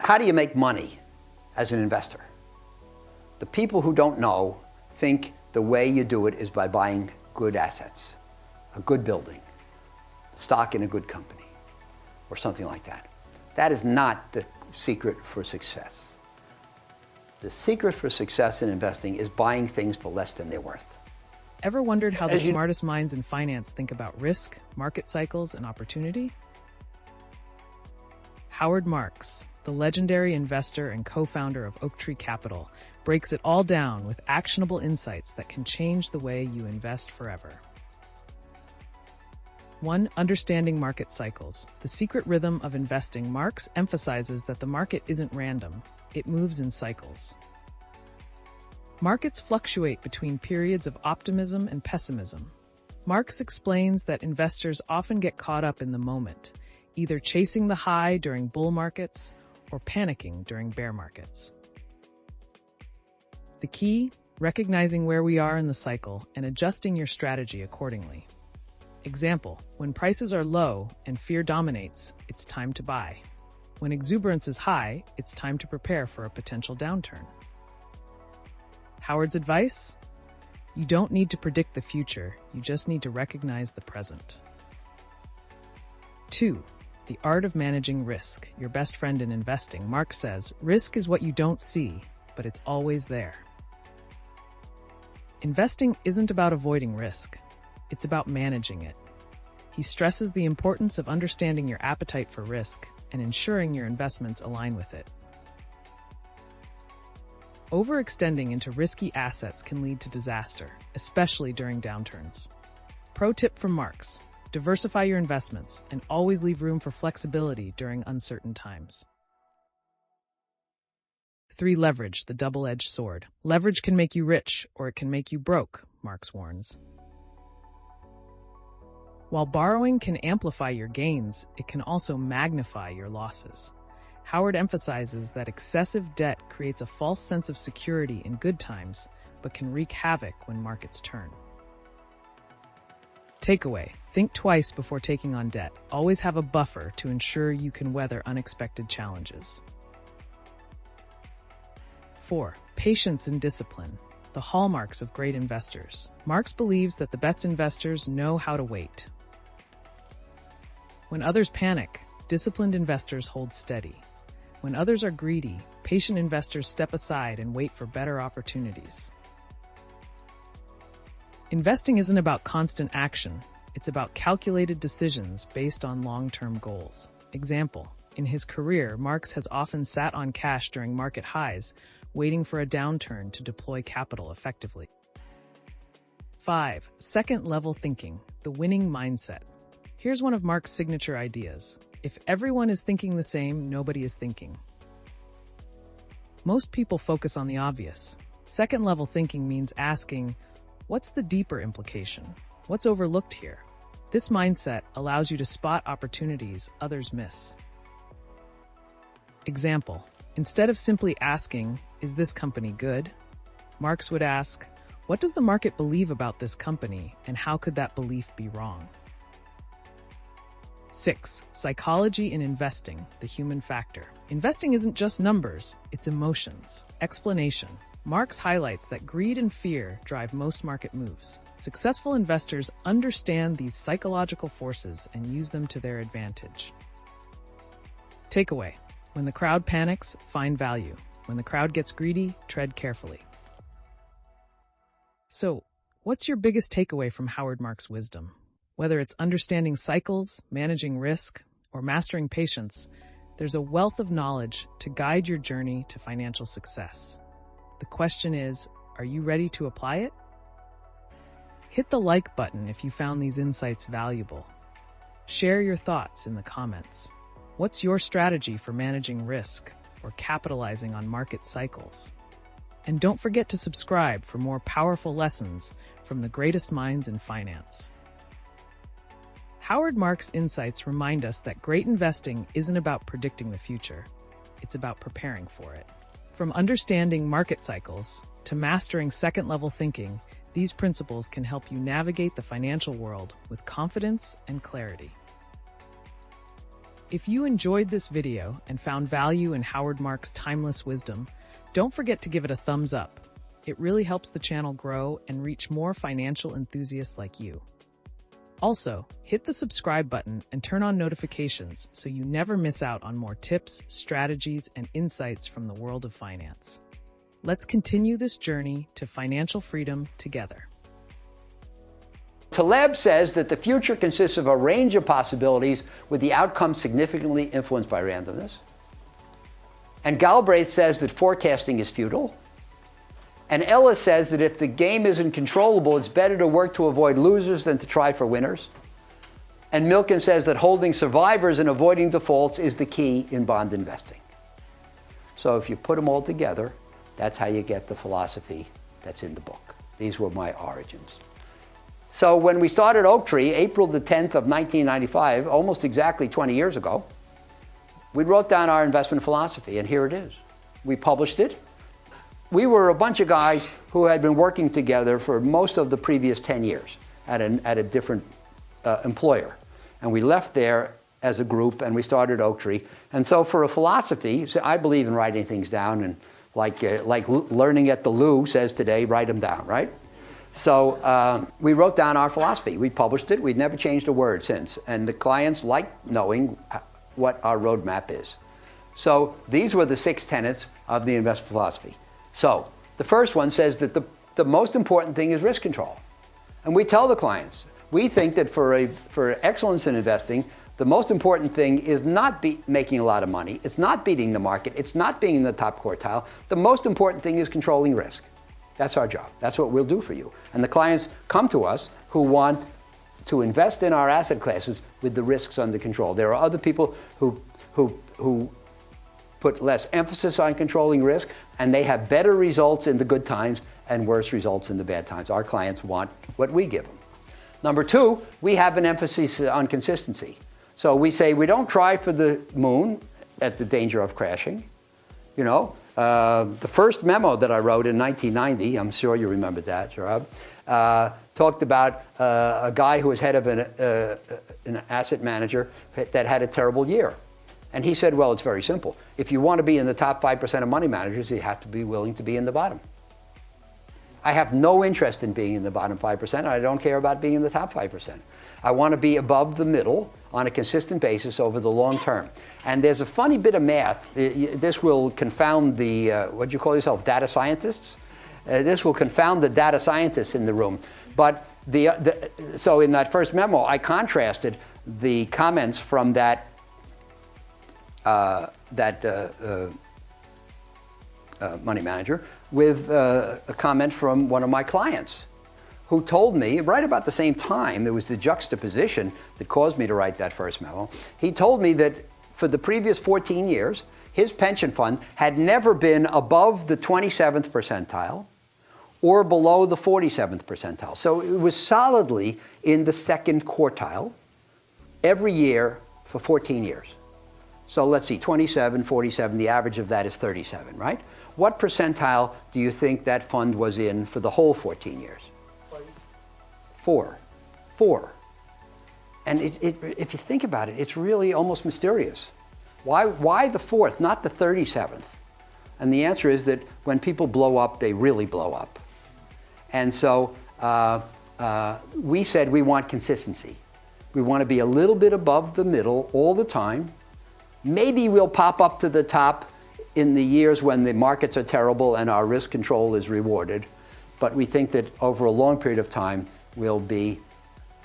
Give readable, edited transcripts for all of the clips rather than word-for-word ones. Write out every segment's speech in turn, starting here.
How do you make money as an investor? The people who don't know think the way you do it is by buying good assets, a good building, stock in a good company, or something like that. That is not the secret for success. The secret for success in investing is buying things for less than they're worth. Ever wondered how the smartest minds in finance think about risk, market cycles, and opportunity? Howard Marks, the legendary investor and co-founder of Oaktree Capital, breaks it all down with actionable insights that can change the way you invest forever. 1. Understanding market cycles. The secret rhythm of investing. Marks emphasizes that the market isn't random, it moves in cycles. Markets fluctuate between periods of optimism and pessimism. Marks explains that investors often get caught up in the moment, either chasing the high during bull markets or panicking during bear markets. The key, recognizing where we are in the cycle and adjusting your strategy accordingly. Example, when prices are low and fear dominates, it's time to buy. When exuberance is high, it's time to prepare for a potential downturn. Howard's advice? You don't need to predict the future, you just need to recognize the present. 2. The art of managing risk, your best friend in investing. Mark says, risk is what you don't see, but it's always there. Investing isn't about avoiding risk, it's about managing it. He stresses the importance of understanding your appetite for risk and ensuring your investments align with it. Overextending into risky assets can lead to disaster, especially during downturns. Pro tip from Marks: diversify your investments and always leave room for flexibility during uncertain times. 3. Leverage, the double-edged sword. Leverage can make you rich, or it can make you broke, Marks warns. While borrowing can amplify your gains, it can also magnify your losses. Howard emphasizes that excessive debt creates a false sense of security in good times, but can wreak havoc when markets turn. Takeaway: think twice before taking on debt. Always have a buffer to ensure you can weather unexpected challenges. 4. Patience and discipline, the hallmarks of great investors. Marks believes that the best investors know how to wait. When others panic, disciplined investors hold steady. When others are greedy, patient investors step aside and wait for better opportunities. Investing isn't about constant action, it's about calculated decisions based on long-term goals. Example, in his career, Marks has often sat on cash during market highs, waiting for a downturn to deploy capital effectively. 5. Second-level thinking, the winning mindset. Here's one of Mark's signature ideas. If everyone is thinking the same, nobody is thinking. Most people focus on the obvious. Second-level thinking means asking, what's the deeper implication? What's overlooked here? This mindset allows you to spot opportunities others miss. Example, instead of simply asking, is this company good? Marks would ask, what does the market believe about this company, and how could that belief be wrong? 6. Psychology in investing, the human factor. Investing isn't just numbers, it's emotions. Explanation. Marks highlights that greed and fear drive most market moves. Successful investors understand these psychological forces and use them to their advantage. Takeaway. When the crowd panics, find value. When the crowd gets greedy, tread carefully. So, what's your biggest takeaway from Howard Marks' wisdom? Whether it's understanding cycles, managing risk, or mastering patience, there's a wealth of knowledge to guide your journey to financial success. The question is, are you ready to apply it? Hit the like button if you found these insights valuable. Share your thoughts in the comments. What's your strategy for managing risk or capitalizing on market cycles? And don't forget to subscribe for more powerful lessons from the greatest minds in finance. Howard Marks' insights remind us that great investing isn't about predicting the future, it's about preparing for it. From understanding market cycles to mastering second-level thinking, these principles can help you navigate the financial world with confidence and clarity. If you enjoyed this video and found value in Howard Marks' timeless wisdom, don't forget to give it a thumbs up. It really helps the channel grow and reach more financial enthusiasts like you. Also, hit the subscribe button and turn on notifications so you never miss out on more tips, strategies, and insights from the world of finance. Let's continue this journey to financial freedom together. Taleb says that the future consists of a range of possibilities with the outcome significantly influenced by randomness. And Galbraith says that forecasting is futile. And Ellis says that if the game isn't controllable, it's better to work to avoid losers than to try for winners. And Milken says that holding survivors and avoiding defaults is the key in bond investing. So if you put them all together, that's how you get the philosophy that's in the book. These were my origins. So when we started Oaktree, April the 10th of 1995, almost exactly 20 years ago, we wrote down our investment philosophy, and here it is. We published it. We were a bunch of guys who had been working together for most of the previous 10 years at a different employer. And we left there as a group, and we started Oaktree. And so for a philosophy, so I believe in writing things down, and like learning at the loo says today, write them down, right? So we wrote down our philosophy. We published it. We'd never changed a word since. And the clients like knowing what our roadmap is. So these were the 6 tenets of the investment philosophy. So the first one says that the most important thing is risk control. And we tell the clients, we think that for excellence in investing, the most important thing is not making a lot of money. It's not beating the market. It's not being in the top quartile. The most important thing is controlling risk. That's our job. That's what we'll do for you. And the clients come to us who want to invest in our asset classes with the risks under control. There are other people who put less emphasis on controlling risk, and they have better results in the good times and worse results in the bad times. Our clients want what we give them. Number 2, we have an emphasis on consistency. So we say we don't try for the moon at the danger of crashing. You know, the first memo that I wrote in 1990, I'm sure you remember that, Sharab, talked about a guy who was head of an asset manager that had a terrible year. And he said, well, it's very simple. If you want to be in the top 5% of money managers, you have to be willing to be in the bottom. I have no interest in being in the bottom 5%, and I don't care about being in the top 5%. I want to be above the middle on a consistent basis over the long term. And there's a funny bit of math. This will confound the, what do you call yourself, data scientists? This will confound the data scientists in the room. But so in that first memo, I contrasted the comments from that money manager with a comment from one of my clients who told me, right about the same time, there was the juxtaposition that caused me to write that first memo. He told me that for the previous 14 years, his pension fund had never been above the 27th percentile or below the 47th percentile. So it was solidly in the second quartile every year for 14 years. So let's see, 27, 47, the average of that is 37, right? What percentile do you think that fund was in for the whole 14 years? 4. And if you think about it, it's really almost mysterious. Why the 4th, not the 37th? And the answer is that when people blow up, they really blow up. And so we said we want consistency. We want to be a little bit above the middle all the time. Maybe we'll pop up to the top in the years when the markets are terrible and our risk control is rewarded. But we think that over a long period of time, we'll be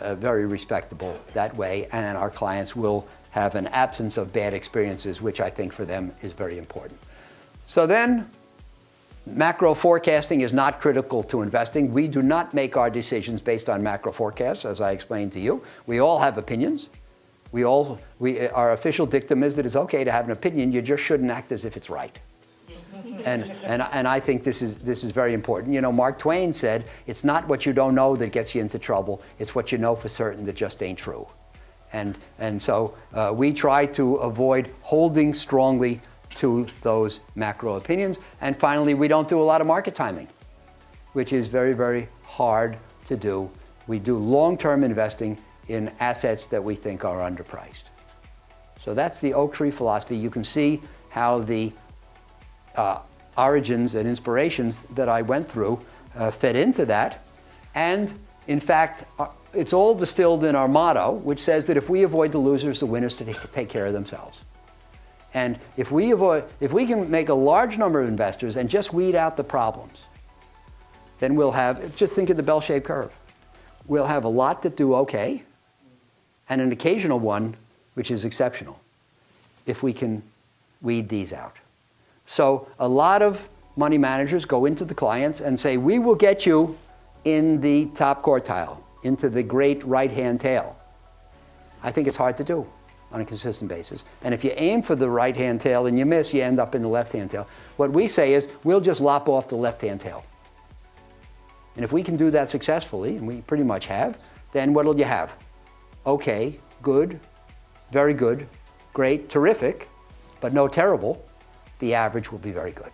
very respectable that way, and our clients will have an absence of bad experiences, which I think for them is very important. So then, macro forecasting is not critical to investing. We do not make our decisions based on macro forecasts, as I explained to you. We all have opinions. Our official dictum is that it's okay to have an opinion, you just shouldn't act as if it's right. And I think this is very important. You know, Mark Twain said, it's not what you don't know that gets you into trouble, it's what you know for certain that just ain't true. And so we try to avoid holding strongly to those macro opinions. And finally, we don't do a lot of market timing, which is very, very hard to do. We do long-term investing in assets that we think are underpriced. So that's the Oaktree philosophy. You can see how the origins and inspirations that I went through fit into that. And in fact, it's all distilled in our motto, which says that if we avoid the losers, the winners take care of themselves. And if we can make a large number of investors and just weed out the problems, then we'll have, just think of the bell-shaped curve. We'll have a lot that do okay, and an occasional one which is exceptional, if we can weed these out. So a lot of money managers go into the clients and say, we will get you in the top quartile, into the great right-hand tail. I think it's hard to do on a consistent basis. And if you aim for the right-hand tail and you miss, you end up in the left-hand tail. What we say is, we'll just lop off the left-hand tail. And if we can do that successfully, and we pretty much have, then what'll you have? Okay, good, very good, great, terrific, but no terrible. The average will be very good.